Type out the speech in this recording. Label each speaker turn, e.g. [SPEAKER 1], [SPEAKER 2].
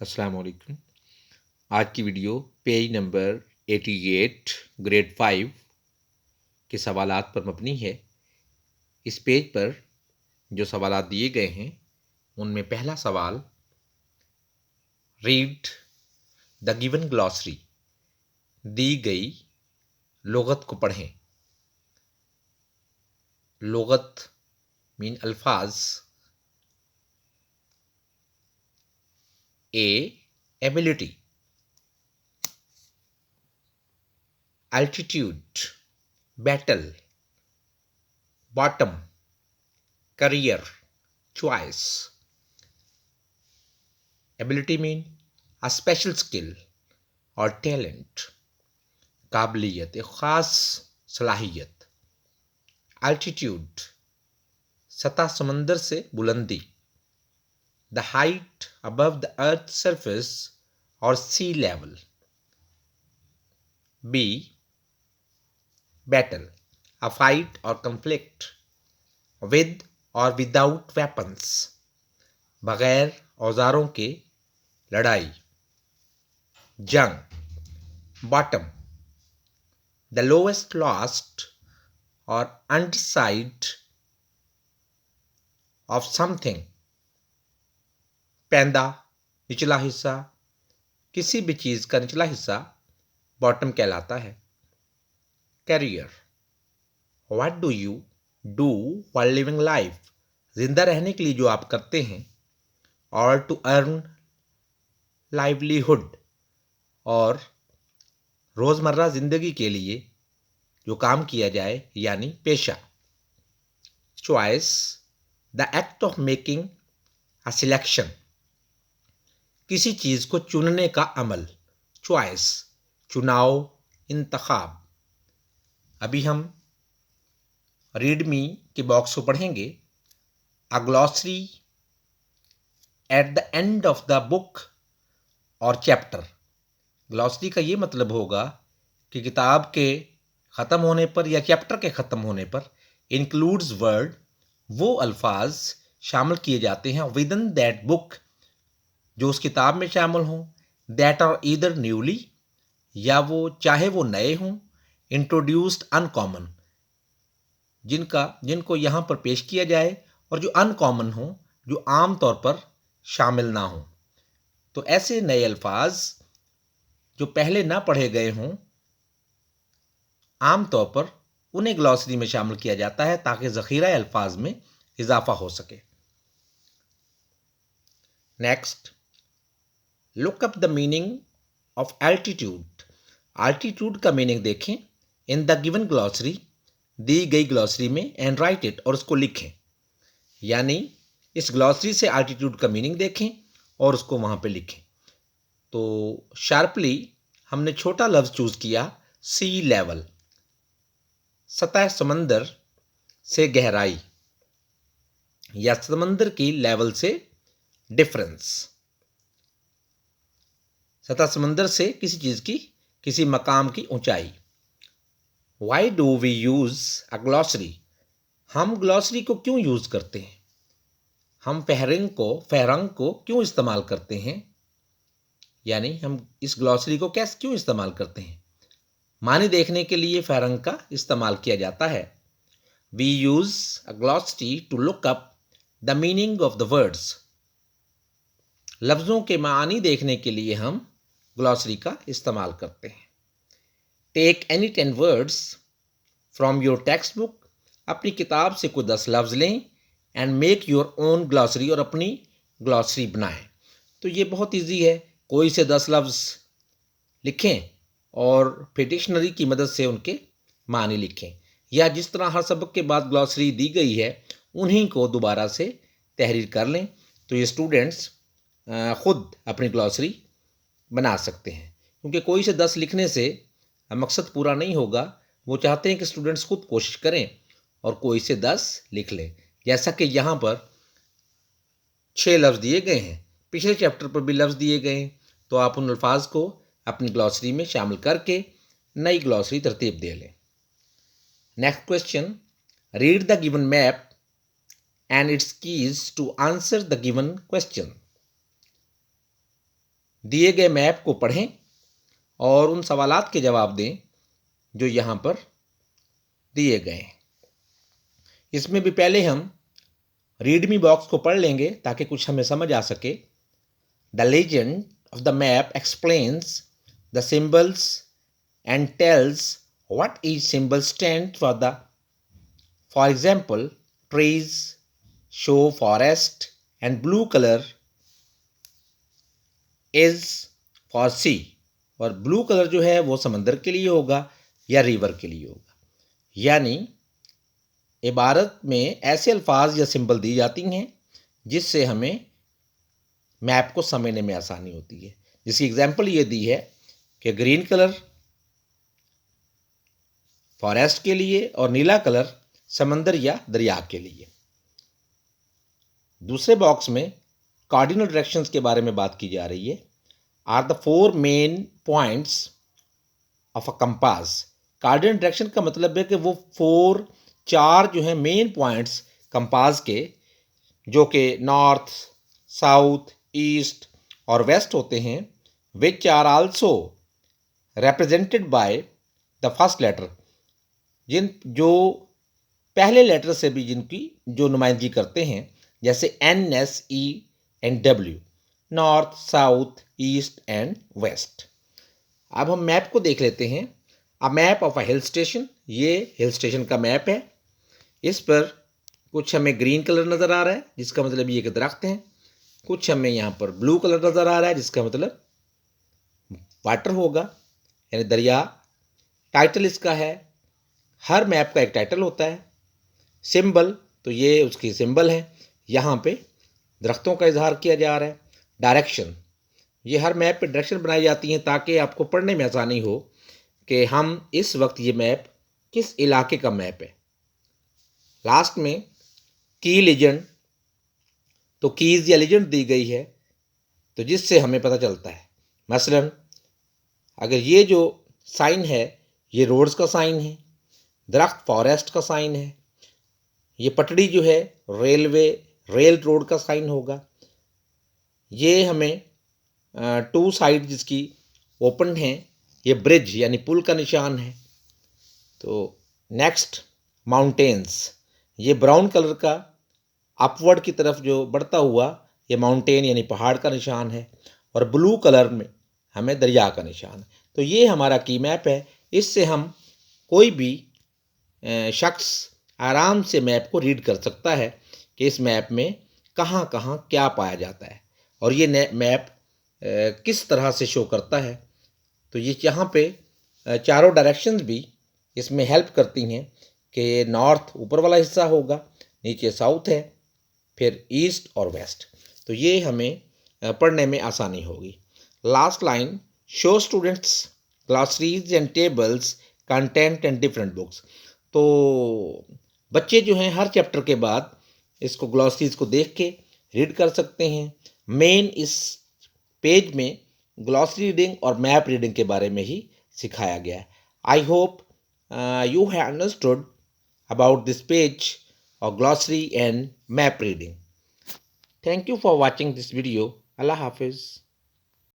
[SPEAKER 1] अस्सलाम वालेकुम। आज की वीडियो पेज नंबर 88 ग्रेड 5 के सवालात पर मबनी है। इस पेज पर जो सवालात दिए गए हैं उनमें पहला सवाल, रीड द गिवन ग्लॉसरी, दी गई लुगत को पढ़ें। लुगत मीन अल्फाज। A ability, altitude, battle, bottom, career, choice. Ability mean a special skill और टैलेंट, काबिलियत, एक ख़ास सलाहियत। एल्टीट्यूड, सतह समंदर से बुलंदी। The height above the earth surface और sea level. B battle, a fight और कंफ्लिक्ट विद और विदाउट वेपन्स, बगैर औजारों के लड़ाई। जंग। बॉटम, द लोएस्ट लास्ट और अंडरसाइड ऑफ समथिंग। पैंदा, निचला हिस्सा, किसी भी चीज़ का निचला हिस्सा बॉटम कहलाता है। Career, what do you do while living life, जिंदा रहने के लिए जो आप करते हैं। और टू अर्न लाइवलीहुड, और रोज़मर्रा ज़िंदगी के लिए जो काम किया जाए यानी पेशा। Choice, the act of making a selection, किसी चीज़ को चुनने का अमल। चॉइस, चुनाव, इंतखाब। अभी हम रीड मी के बॉक्स को पढ़ेंगे। A glossary at the end of the book और चैप्टर। ग्लॉसरी का ये मतलब होगा कि किताब के ख़त्म होने पर या चैप्टर के ख़त्म होने पर इंक्लूड्स वर्ड, वो अल्फाज शामिल किए जाते हैं विद इन दैट बुक जो उस किताब में शामिल हों। दैट आर ईदर न्यूली, या वो चाहे वो नए हों, इंट्रोड्यूस्ड अनकॉमन, जिनको यहाँ पर पेश किया जाए, और जो अनकॉमन हो, जो आम तौर पर शामिल ना हो। तो ऐसे नए अल्फाज जो पहले ना पढ़े गए हों, आम तौर पर उन्हें ग्लॉसरी में शामिल किया जाता है ताकि ज़ख़ीरा अल्फाज में इजाफा हो सके। Next, look up the meaning of altitude. Altitude का मीनिंग देखें इन द गिवन ग्लॉसरी, दी गई ग्लॉसरी में, एंड राइट इट, और उसको लिखें। यानी इस ग्लॉसरी से एल्टीट्यूड का मीनिंग देखें और उसको वहाँ पे लिखें। तो शार्पली हमने छोटा लफ्ज़ चूज़ किया, सी लेवल, सतह समंदर से गहराई या समंदर की लेवल से डिफरेंस। सतह समंदर से किसी चीज़ की, किसी मकाम की ऊंचाई। Why do we use a glossary, हम ग्लॉसरी को क्यों यूज़ करते हैं। हम फेहरंग को क्यों इस्तेमाल करते हैं, यानी हम इस ग्लॉसरी को कैसे क्यों इस्तेमाल करते हैं। मानी देखने के लिए फेहरंग का इस्तेमाल किया जाता है। We use a glossary to look up the meaning of the words, लफ्ज़ों के मानी देखने के लिए हम ग्लॉसरी का इस्तेमाल करते हैं। Take any 10 words from your text book, अपनी किताब से कोई 10 लफ्ज़ लें, and make your own glossary, और अपनी ग्लॉसरी बनाएं। तो ये बहुत ईजी है, कोई से 10 लफ्ज़ लिखें और फिर डिक्शनरी की मदद से उनके मानी लिखें, या जिस तरह हर सबक के बाद ग्लॉसरी दी गई है उन्हीं को दोबारा से तहरीर कर लें। तो ये स्टूडेंट्स ख़ुद अपनी ग्लॉसरी बना सकते हैं, क्योंकि कोई से 10 लिखने से मकसद पूरा नहीं होगा। वो चाहते हैं कि स्टूडेंट्स खुद कोशिश करें और कोई से 10 लिख लें। जैसा कि यहाँ पर 6 लफ्ज़ दिए गए हैं, पिछले चैप्टर पर भी लफ्ज़ दिए गए हैं, तो आप उन अल्फाज को अपनी ग्लॉसरी में शामिल करके नई ग्लॉसरी तरतीब दे लें। Next question, read the given map and its keys to answer the given question. दिए गए मैप को पढ़ें और उन सवालात के जवाब दें जो यहाँ पर दिए गए हैं। इसमें भी पहले हम रीडमी बॉक्स को पढ़ लेंगे ताकि कुछ हमें समझ आ सके। The legend of the map explains the symbols and tells what each symbol stands for. For example, trees show forest and blue color is for sea. और ब्लू कलर जो है वो समंदर के लिए होगा या रिवर के लिए होगा। यानी इबारत में ऐसे अल्फाज या सिंबल दी जाती हैं जिससे हमें मैप को समझने में आसानी होती है। जिसकी एग्जाम्पल ये दी है कि ग्रीन कलर फॉरेस्ट के लिए और नीला कलर समंदर या दरिया के लिए। दूसरे बॉक्स में कार्डिनल डायरेक्शंस के बारे में बात की जा रही है। Are the 4 main points of a compass. Cardinal direction का मतलब है कि वो 4 जो है मेन पॉइंट्स कंपास के, जो कि नॉर्थ, साउथ, ईस्ट और वेस्ट होते हैं, which are also represented by the first letter. जो पहले लेटर से भी जिनकी जो नुमाइंदगी करते हैं, जैसे N, S, E and W, north, south, east and west. अब हम मैप को देख लेते हैं। A map of a hill station, ये हिल स्टेशन का मैप है। इस पर कुछ हमें ग्रीन कलर नज़र आ रहा है जिसका मतलब ये कि दरख्त हैं। कुछ हमें यहाँ पर ब्लू कलर नज़र आ रहा है जिसका मतलब वाटर होगा, यानी दरिया। टाइटल इसका है, हर मैप का एक टाइटल होता है। सिंबल, तो ये उसकी सिंबल है, यहाँ पे दरख्तों का इजहार किया जा रहा है। डायरेक्शन, ये हर मैप पे डायरेक्शन बनाई जाती हैं ताकि आपको पढ़ने में आसानी हो कि हम इस वक्त ये मैप किस इलाके का मैप है। लास्ट में की लीजेंड, तो कीज़ या लीजेंड दी गई है तो जिससे हमें पता चलता है। मसलन अगर ये जो साइन है ये रोड्स का साइन है, दरख्त फॉरेस्ट का साइन है, ये पटड़ी जो है रेल रोड का साइन होगा। ये हमें 2 साइड जिसकी ओपन है, ये ब्रिज यानी पुल का निशान है। तो नेक्स्ट माउंटेन्स, ये ब्राउन कलर का अपवर्ड की तरफ जो बढ़ता हुआ ये माउंटेन यानी पहाड़ का निशान है, और ब्लू कलर में हमें दरिया का निशान है। तो ये हमारा की मैप है। इससे हम कोई भी शख्स आराम से मैप को रीड कर सकता है कि इस मैप में कहाँ कहाँ क्या पाया जाता है और ये मैप किस तरह से शो करता है। तो ये यहाँ पे चारों डायरेक्शंस भी इसमें हेल्प करती हैं कि नॉर्थ ऊपर वाला हिस्सा होगा, नीचे साउथ है, फिर ईस्ट और वेस्ट। तो ये हमें पढ़ने में आसानी होगी। Last line, show students glossaries and tables content and different books. तो बच्चे जो हैं हर चैप्टर के बाद इसको ग्लॉसरीज को देख के रीड कर सकते हैं। मेन इस पेज में ग्लॉसरी रीडिंग और मैप रीडिंग के बारे में ही सिखाया गया है। I hope you have understood about this page of glossary and map reading. Thank you for watching this video. Allah Hafiz.